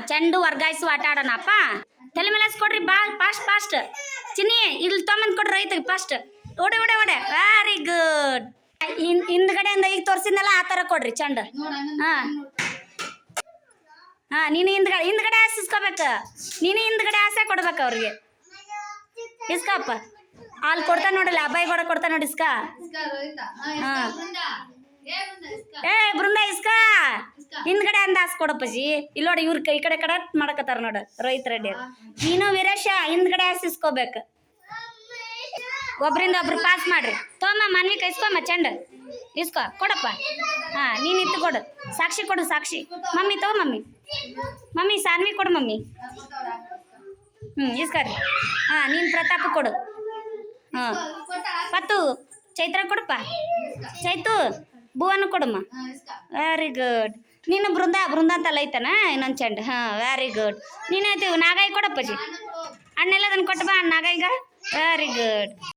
ಚೆಂಡು ವರ್ಗಾಯಿಸುವ ಆಟ ಆಡೋಣಪ್ಪ. ತಲೆ ಮೇಲೆ ಕೊಡ್ರಿ ಬಾ ಫಾಸ್ಟ್ ಚಿನ್ನಿ ಇಲ್ಲಿ ತೊಗೊಂಬಂದು ಕೊಡ್ರಿ ರೈತಗೆ ಫಾಸ್ಟ್. ಓಡೆ ವೆರಿ ಗುಡ್. ಹಿಂದ್ಗಡೆಯಿಂದ ಈಗ ತೋರಿಸಿದ್ನಲ್ಲ ಆ ಥರ ಕೊಡ್ರಿ ಚೆಂಡು. ನೀನು ಹಿಂದ್ಗಡೆ ಆಸೆ ಇಸ್ಕೋಬೇಕು. ನೀನು ಹಿಂದ್ಗಡೆ ಆಸೆ ಕೊಡ್ಬೇಕು ಅವ್ರಿಗೆ. ಇಸ್ಕಪ್ಪ ಅಲ್ಲಿ ಕೊಡ್ತಾ ನೋಡಲ್ಲ ಅಬ್ಬಾಯಿ ಕೂಡ ಕೊಡ್ತಾ ನೋಡಿ ಇಸ್ಕ. ಬೃಂದ ಇಸ್ಕ ಹಿಂದ್ಗಡೆ ಅಂದ ಆಸೆ ಕೊಡಪ್ಪಜಿ. ಇಲ್ಲಿ ನೋಡಿ ಇವ್ರ ಈ ಕಡೆ ಮಾಡಕತ್ತಾರ ನೋಡು ರೈತ ರೆಡ್ಡಿ. ನೀನು ವೀರೇಶ ಹಿಂದ್ಗಡೆ ಆಸೆ ಇಸ್ಕೋಬೇಕು. ಒಬ್ರಿಂದ ಒಬ್ರು ಪಾಸ್ ಮಾಡ್ರಿ. ತೋಮ್ಮ ಮಾನ್ವಿಕ ಇಸ್ಕೊಮ್ಮ ಚೆಂಡು ಇಸ್ಕೊ ಕೊಡಪ್ಪ. ನೀನು ಇತ್ತು ಕೊಡು. ಸಾಕ್ಷಿ ಕೊಡು ಸಾಕ್ಷಿ. ಮಮ್ಮಿ ತಗೋ ಮಮ್ಮಿ ಸಾನ್ವಿ ಕೊಡು ಮಮ್ಮಿ. ಇಸ್ಕರಿ. ನೀನು ಪ್ರತಾಪ್ ಕೊಡು. ಪತ್ತು ಚೈತ್ರ ಕೊಡಪ್ಪ. ಚೈತು ಭುವನು ಕೊಡಮ್ಮ. Very good. ನೀನು ಬೃಂದ ಅಂತಲ್ಲ ಐತನ ಇನ್ನೊಂದು ಚೆಂಡು. Very good. ನೀನು ನಾಗಾಯಿ ಕೊಡಪ್ಪಜಿ. ಅಣ್ಣೆಲ್ಲ ಅದನ್ನು ಕೊಟ್ಟು ಬಾ ನಾಗಾಯಿಗ. Very good.